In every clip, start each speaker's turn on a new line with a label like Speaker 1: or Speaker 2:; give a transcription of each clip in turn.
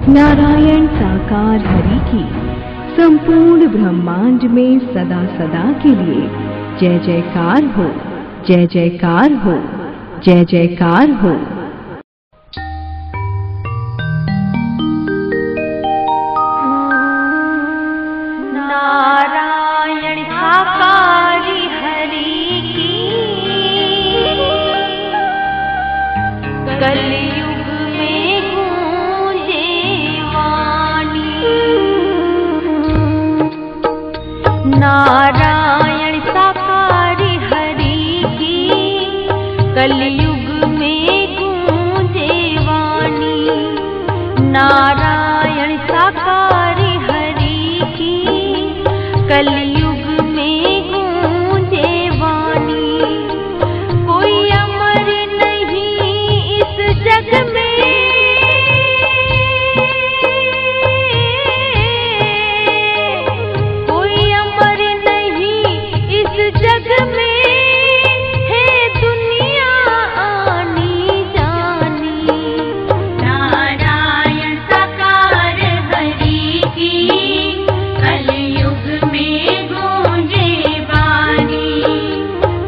Speaker 1: नारायण साकार हरि की संपूर्ण ब्रह्मांड में सदा सदा के लिए जय जयकार हो, जय जयकार हो, जय जयकार हो।
Speaker 2: नारायण साकारी हरि की कलयुग में गूंजे वाणी। नारायण साकारी हरि की कलयुग में गूंजे वाणी। नारायण साकारी हरि की कलयुग में गूंजे वाणी। कोई अमर नहीं इस जग में, कोई अमर नहीं इस जग में, है दुनिया आनी जानी। नारायण साकार हरि की कलयुग में गूंजे वाणी।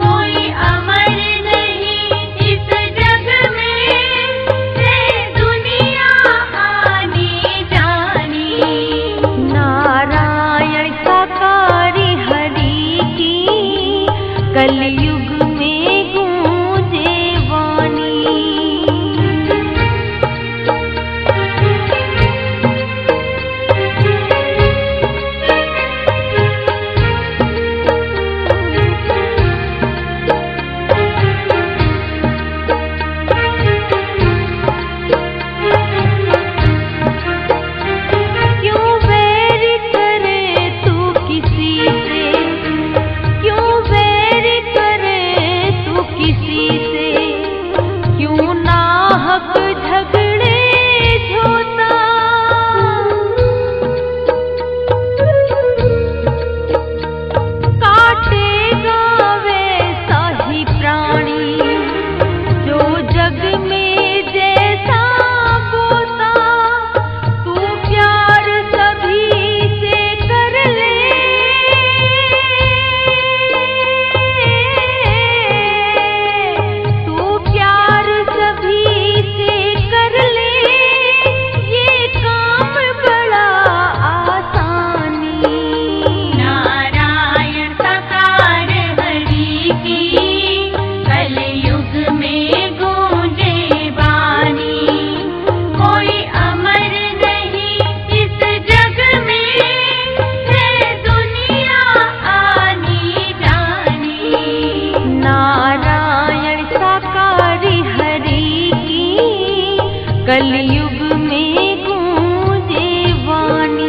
Speaker 2: कोई अमर नहीं इस जग में, है दुनिया आनी जानी। नारायण साकारी हरि की कलयुग में गूंजे वाणी। क्यों वैर करे तू किसी से, क्यों वैर करे तू किसी से, क्यों नाहक झगड़े झोता। काटेगा वैसा ही प्राणी जो जग में जैसा बोता। तू प्यार सभी से कर ले, तू प्यार सभी से कर ले, ये काम बड़ा आसानी। नारायण साकार हरि की कलयुग में गूंजे वाणी। कोई अमर नहीं इस जग में, है दुनिया आनी जानी। नारायण साकारी हरि की कलयुग में गूंजे वाणी।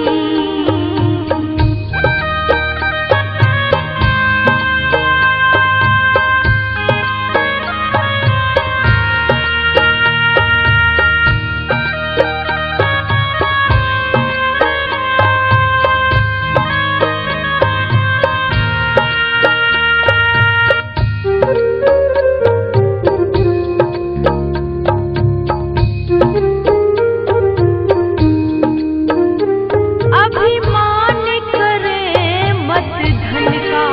Speaker 2: अभिमान करे मत धन का,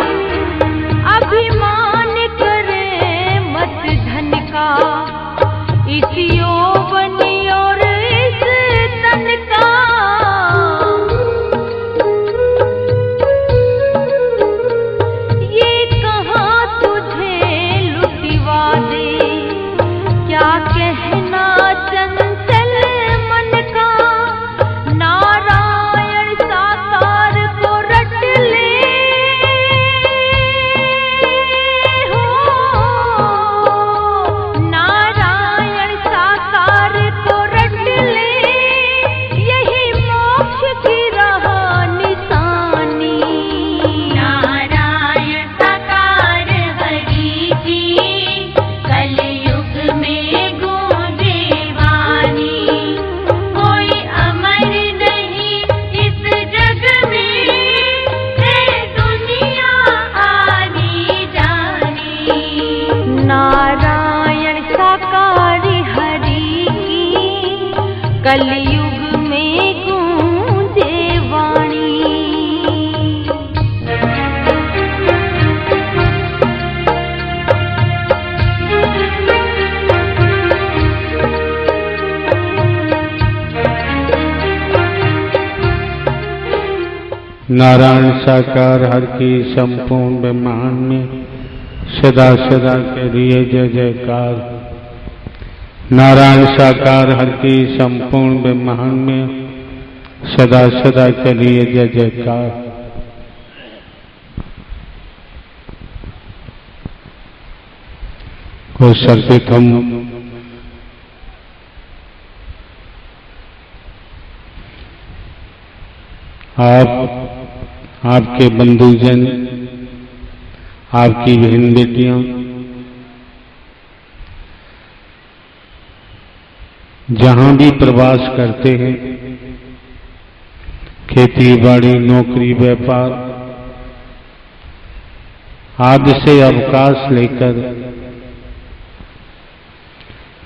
Speaker 2: अभिमान करे मत धन का, इस यौवन और इस तन का। ये कहाँ तुझे लुटिवा दे, क्या कहना चंचल मन का। नारायण साकार को रट ले, हो नारायण साकार को रट ले, यही मोक्ष की राह निशानी। नारायण साकार हरि की कलयुग में गूंजे वाणी। कोई अमर नहीं इस जग में, है दुनिया आनी जानी। नारायण साकारी हरि की कलयुग में
Speaker 3: नारायण साकार हर की संपूर्ण ब्रह्मांड में सदा सदा के लिए जय जयकार। नारायण साकार हर की संपूर्ण ब्रह्मांड में सदा सदा के लिए जय जयकार। को सर्वप्रथम आपके बंधुजन, आपकी बहन बेटियां जहां भी प्रवास करते हैं, खेती बाड़ी नौकरी व्यापार आदि से अवकाश लेकर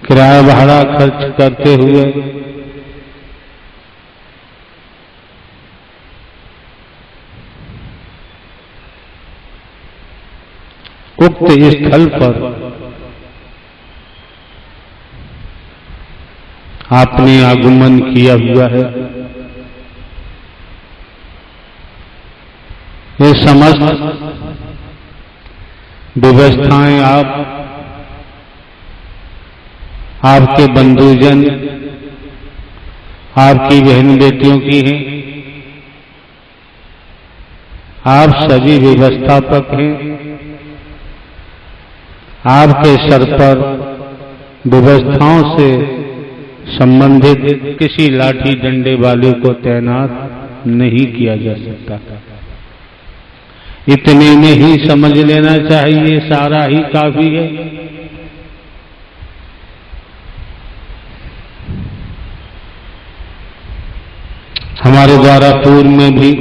Speaker 3: किराया भाड़ा खर्च करते हुए उक्त स्थल पर आपने आगमन किया हुआ है। ये समस्त व्यवस्थाएं आपके बंधुजन, आपकी बहन बेटियों की हैं। आप सभी व्यवस्थापक हैं। आपके सर पर व्यवस्थाओं से संबंधित किसी लाठी डंडे वाले को तैनात नहीं किया जा सकता। इतने में ही समझ लेना चाहिए, सारा ही काफी है। हमारे द्वारा पूर्व में भी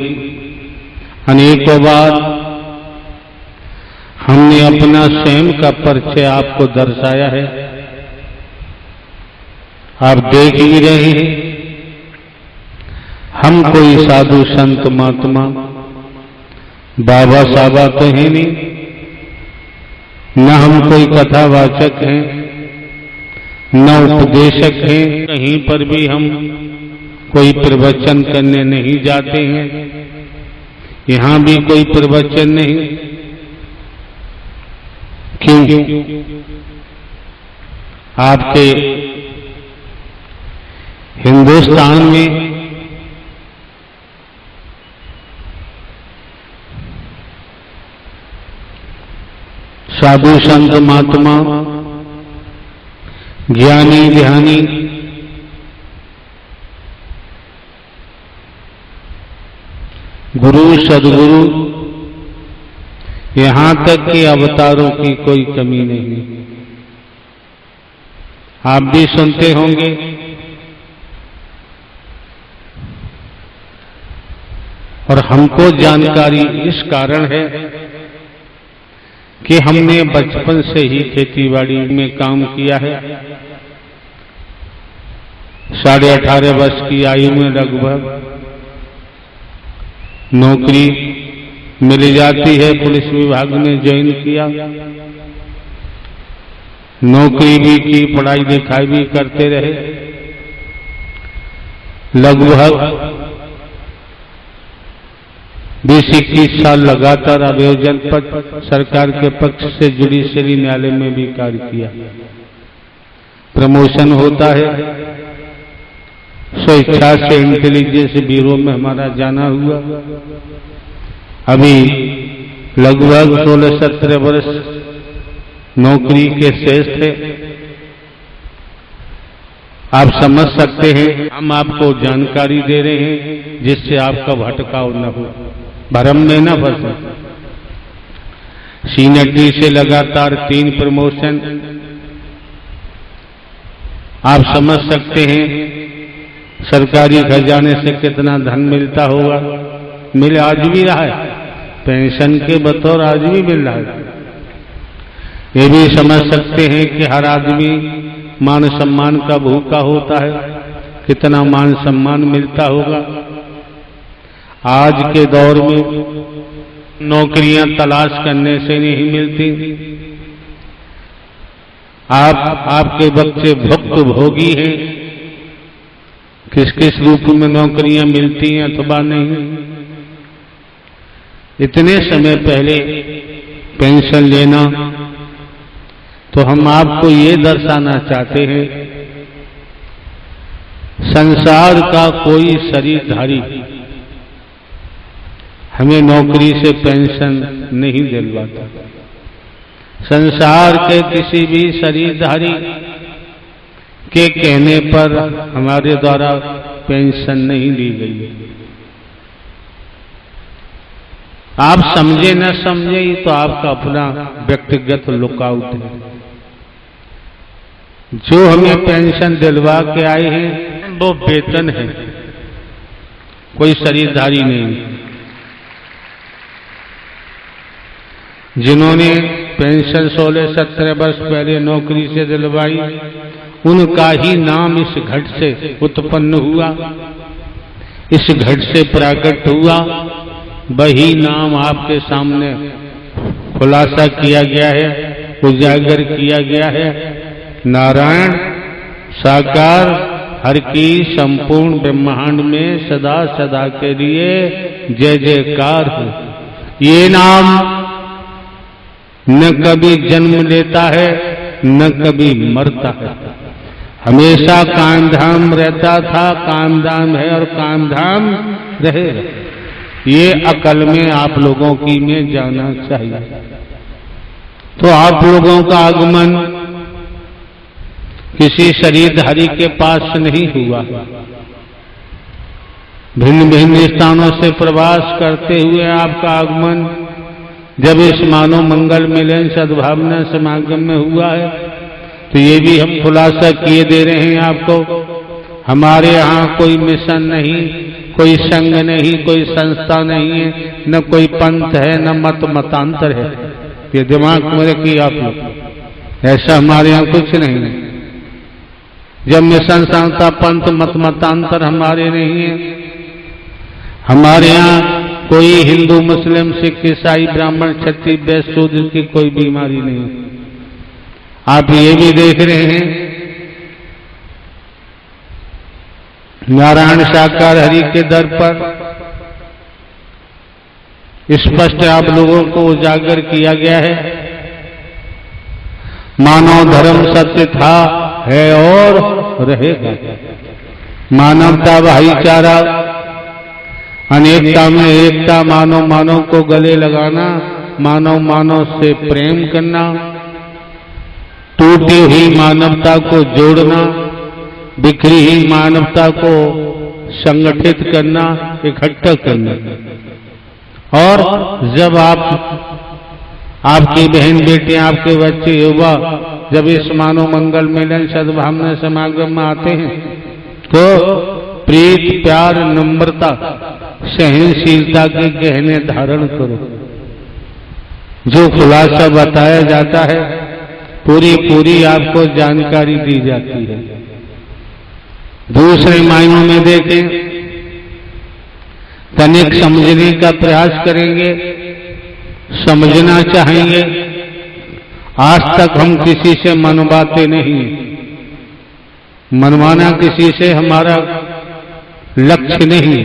Speaker 3: अनेकों बार हमने अपना स्वयं का परिचय आपको दर्शाया है। आप देख ही रहे हैं, हम कोई साधु संत महात्मा बाबा साबा तो है नहीं, न हम कोई कथावाचक हैं, न उपदेशक हैं। कहीं पर भी हम कोई प्रवचन करने नहीं जाते हैं, यहां भी कोई प्रवचन नहीं। क्यों? आपके हिंदुस्तान में साधु संत महात्मा ज्ञानी ध्यानी गुरु सदगुरु यहां तक कि अवतारों की कोई कमी नहीं। आप भी सुनते होंगे, और हमको जानकारी इस कारण है कि हमने बचपन से ही खेतीबाड़ी में काम किया है। 18.5 वर्ष की आयु में लगभग नौकरी मिल जाती है। पुलिस विभाग ने ज्वाइन किया, नौकरी भी की, पढ़ाई लिखाई भी करते रहे। लगभग 20-21 साल लगातार अभियोजन पद सरकार के पक्ष से जुडिशियरी न्यायालय में भी कार्य किया। प्रमोशन होता है, स्वेच्छा से इंटेलिजेंस ब्यूरो में हमारा जाना हुआ। अभी लगभग 16-17 वर्ष नौकरी के शेष थे। आप समझ सकते हैं, हम आपको जानकारी दे रहे हैं जिससे आपका भटकाव न हो, भ्रम में न फंसे। सीनियर डी से लगातार 3 प्रमोशन। आप समझ सकते हैं सरकारी खजाने से कितना धन मिलता होगा। मिल आज भी रहा है, पेंशन के बतौर आज भी मिल रहा है। ये भी समझ सकते हैं कि हर आदमी मान सम्मान का भूखा होता है, कितना मान सम्मान मिलता होगा। आज के दौर में नौकरियां तलाश करने से नहीं मिलती। आपके बच्चे भुक्त भोगी हैं, किस किस रूप में नौकरियां मिलती हैं अथवा नहीं। इतने समय पहले पेंशन लेना, तो हम आपको ये दर्शाना चाहते हैं, संसार का कोई शरीरधारी हमें नौकरी से पेंशन नहीं दिलवाता। संसार के किसी भी शरीरधारी के कहने पर हमारे द्वारा पेंशन नहीं दी गई। आप समझे न समझे तो आपका अपना व्यक्तिगत लुकआउट है। जो हमें पेंशन दिलवा के आए हैं वो वेतन है, कोई शरीरधारी नहीं। जिन्होंने पेंशन 16-17 वर्ष पहले नौकरी से दिलवाई, उनका ही नाम इस घट से उत्पन्न हुआ, इस घट से प्रकट हुआ। वही नाम आपके सामने खुलासा किया गया है, उजागर किया गया है। नारायण साकार हर की संपूर्ण ब्रह्मांड में सदा सदा के लिए जय जयकार हो। ये नाम न कभी जन्म लेता है न कभी मरता है, हमेशा कामधाम रहता था, कामधाम है और कामधाम रहेगा। ये अकल में आप लोगों की में जाना चाहिए। तो आप लोगों का आगमन किसी शरीरधारी के पास नहीं हुआ। भिन्न भिन्न स्थानों से प्रवास करते हुए आपका आगमन जब इस मानव मंगल मिलन सद्भावना समागम में हुआ है, तो ये भी हम खुलासा किए दे रहे हैं आपको। हमारे यहाँ कोई मिशन नहीं, कोई संघ नहीं, कोई संस्था नहीं है, न कोई पंथ है, न मतांतर है। ये दिमाग में रखिए आप लोग, ऐसा हमारे यहाँ कुछ नहीं है। जब मिशन, संस्था, पंथ, मतांतर हमारे नहीं है। हमारे यहाँ कोई हिंदू, मुस्लिम, सिख, ईसाई, ब्राह्मण, क्षत्रिय, वैश्य, शूद्र की कोई बीमारी नहीं। आप ये भी देख रहे हैं, नारायण साकार हरि के दर पर स्पष्ट आप लोगों को उजागर किया गया है। मानव धर्म सत्य था, है और रहेगा। मानवता, भाईचारा, अनेकता में एकता, मानव मानव को गले लगाना, मानव मानव से प्रेम करना, टूटी हुई मानवता को जोड़ना, बिखरी हुई मानवता को संगठित करना, इकट्ठा करना। और जब आपकी बहन बेटियां, आपके बच्चे, युवा जब इस मानव मंगल मिलन सद्भावना समागम में आते हैं, तो प्रीत, प्यार, नम्रता, सहनशीलता के गहने धारण करो। जो खुलासा बताया जाता है, पूरी आपको जानकारी दी जाती है। दूसरे मायनों में देखें, तनिक समझने का प्रयास करेंगे, समझना चाहेंगे। आज तक हम किसी से मनवाते नहीं, मनवाना किसी से हमारा लक्ष्य नहीं।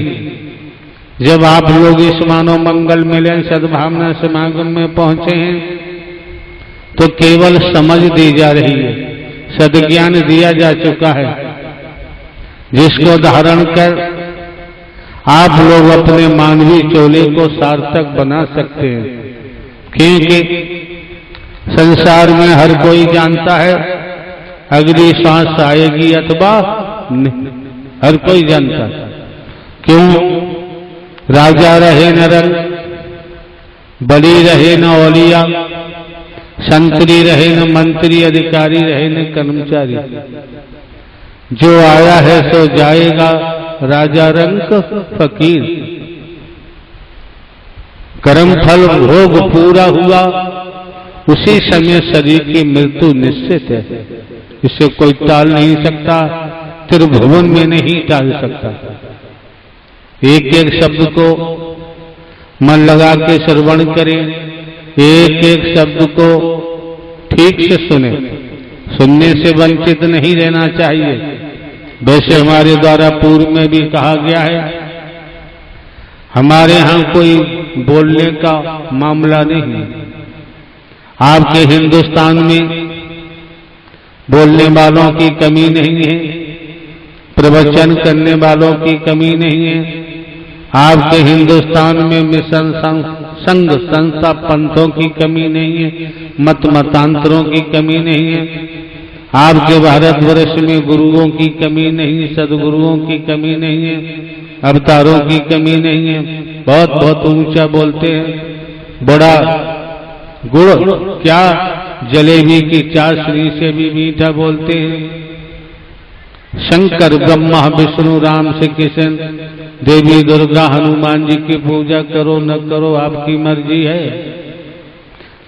Speaker 3: जब आप लोग इस मानव मंगल मिलन सद्भावना समागम में पहुंचे हैं, तो केवल समझ दी जा रही है, सद्ज्ञान दिया जा चुका है, जिसको धारण कर आप लोग अपने मानवीय चोले को सार्थक बना सकते हैं। क्योंकि संसार में हर कोई जानता है अगली सांस आएगी अथवा नहीं, हर कोई जानता है। क्यों? राजा रहे न रंग, बली रहे न औलिया, संतरी रहे न मंत्री, अधिकारी रहे न कर्मचारी। जो आया है सो जाएगा, राजा रंग फकीर। कर्म फल भोग पूरा हुआ, उसी समय शरीर की मृत्यु निश्चित है। इसे कोई टाल नहीं सकता, त्रिभुवन में नहीं टाल सकता। एक एक शब्द को मन लगा के श्रवण करें, एक एक शब्द को ठीक से सुने, सुनने से वंचित नहीं रहना चाहिए। वैसे हमारे द्वारा पूर्व में भी कहा गया है, हमारे यहाँ कोई बोलने का मामला नहीं। आपके हिंदुस्तान में बोलने वालों की कमी नहीं है, प्रवचन करने वालों की कमी नहीं है। आपके हिंदुस्तान में मिशन संघ संस्था पंथों की कमी नहीं है, मत मतांतरों की कमी नहीं है। आपके भारतवर्ष में गुरुओं की कमी नहीं, सदगुरुओं की कमी नहीं है, अवतारों की कमी नहीं है। बहुत बहुत ऊंचा बोलते हैं, बड़ा गुड़ क्या जलेबी की चाशनी से भी मीठा बोलते हैं। शंकर ब्रह्मा विष्णु राम श्री कृष्ण देवी दुर्गा हनुमान जी की पूजा करो न करो आपकी मर्जी है।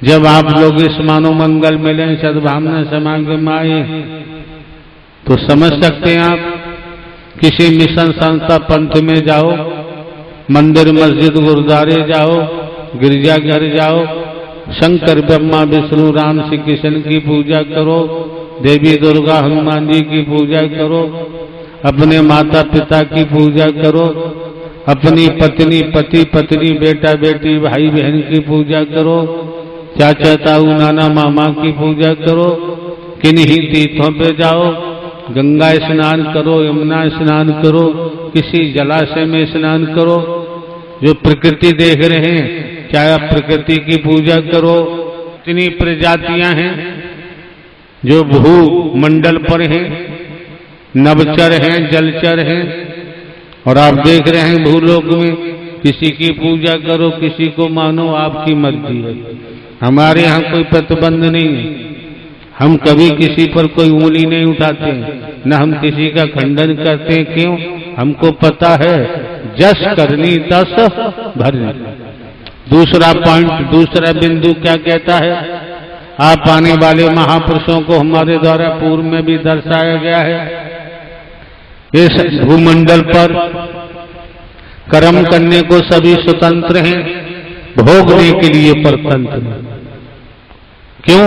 Speaker 3: जब आप लोग इस मानव मंगल मिलन सद्भावना समागम में आए तो समझ सकते हैं आप, किसी मिशन संस्था पंथ में जाओ, मंदिर मस्जिद गुरुद्वारे जाओ, गिरजाघर जाओ, शंकर ब्रह्मा विष्णु राम श्री कृष्ण की पूजा करो, देवी दुर्गा हनुमान जी की पूजा करो, अपने माता पिता की पूजा करो, अपनी पत्नी पति पत्नी बेटा बेटी भाई बहन की पूजा करो, चाचा ताऊ नाना मामा की पूजा करो, किन्हीं तीर्थों पे जाओ, गंगा स्नान करो, यमुना स्नान करो, किसी जलाशय में स्नान करो। जो प्रकृति देख रहे हैं, चाहे आप प्रकृति की पूजा करो। इतनी प्रजातियां हैं जो भूमंडल पर हैं, नभचर हैं, जलचर हैं, और आप देख रहे हैं भूलोक में किसी की पूजा करो, किसी को मानो, आपकी मर्जी है। हमारे यहाँ कोई प्रतिबंध नहीं है, हम कभी किसी पर कोई उंगली नहीं उठाते, न हम किसी का खंडन करते हैं। क्यों? हमको पता है जस करनी तस भरनी। दूसरा पॉइंट, दूसरा बिंदु क्या कहता है? आप आने वाले महापुरुषों को हमारे द्वारा पूर्व में भी दर्शाया गया है। इस भूमंडल पर कर्म करने को सभी स्वतंत्र हैं, भोगने के लिए परतंत्र। क्यों?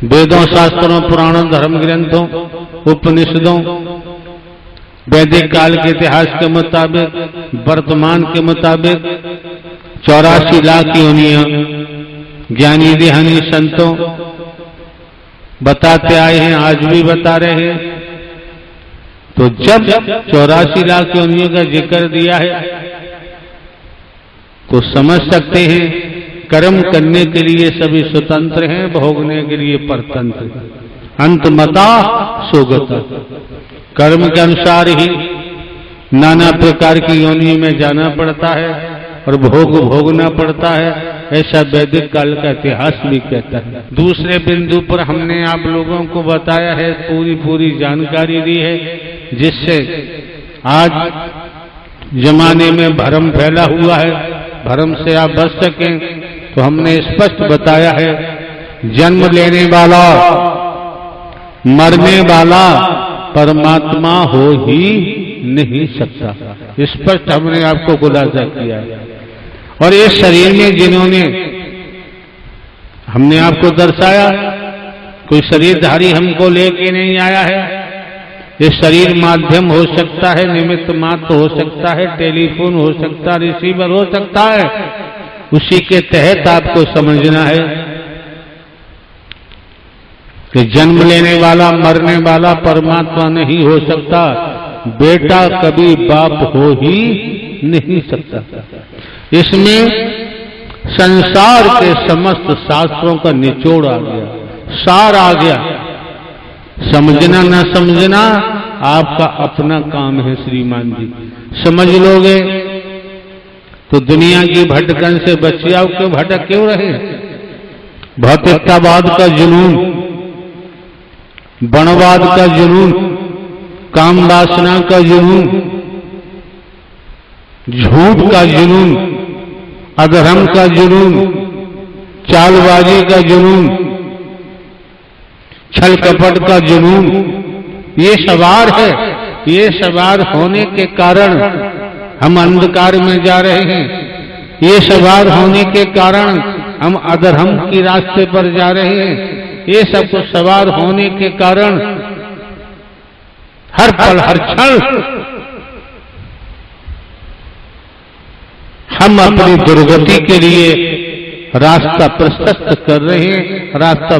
Speaker 3: वेदों शास्त्रों पुराणों धर्म ग्रंथों उपनिषदों वैदिक काल के इतिहास के मुताबिक, वर्तमान के मुताबिक 84 लाख योनियां ज्ञानी देहानी संतों बताते आए हैं, आज भी बता रहे हैं। तो जब 84 लाख योनियों का जिक्र दिया है तो समझ सकते हैं कर्म करने के लिए सभी स्वतंत्र हैं, भोगने के लिए परतंत्र। अंतमता सुगता, कर्म के अनुसार ही नाना प्रकार की योनि में जाना पड़ता है और भोग भोगना पड़ता है, ऐसा वैदिक काल का इतिहास भी कहता है। दूसरे बिंदु पर हमने आप लोगों को बताया है, पूरी जानकारी दी है, जिससे आज जमाने में भ्रम फैला हुआ है, भ्रम से आप बच सकें। तो हमने स्पष्ट बताया है, जन्म लेने वाला मरने वाला परमात्मा हो ही नहीं सकता। स्पष्ट हमने आपको खुलासा किया है। और इस शरीर में जिन्होंने हमने आपको दर्शाया, कोई शरीरधारी हमको लेके नहीं आया है। ये शरीर माध्यम हो सकता है, निमित्त मात्र हो सकता है, टेलीफोन हो सकता है, रिसीवर हो सकता है। उसी के तहत आपको समझना है कि जन्म लेने वाला मरने वाला परमात्मा नहीं हो सकता, बेटा कभी बाप हो ही नहीं सकता। इसमें संसार के समस्त शास्त्रों का निचोड़ आ गया, सार आ गया। समझना न समझना आपका अपना काम है श्रीमान जी। समझ लोगे तो दुनिया की भटकन से बच जाओ। क्यों भटक क्यों रहे? भौतिकतावाद का जुनून, वनवाद का जुनून, काम वासना का जुनून, झूठ का जुनून, अधर्म का जुनून, चालबाजी का जुनून, छल कपट का जुनून, ये सवार है। ये सवार होने के कारण हम अंधकार में जा रहे हैं। ये सवार होने के कारण हम अधर्म की रास्ते पर जा रहे हैं। ये सब कुछ सवार होने के कारण हर पल हर क्षण हम अपनी दुर्गति के लिए रास्ता प्रशस्त कर रहे हैं, रास्ता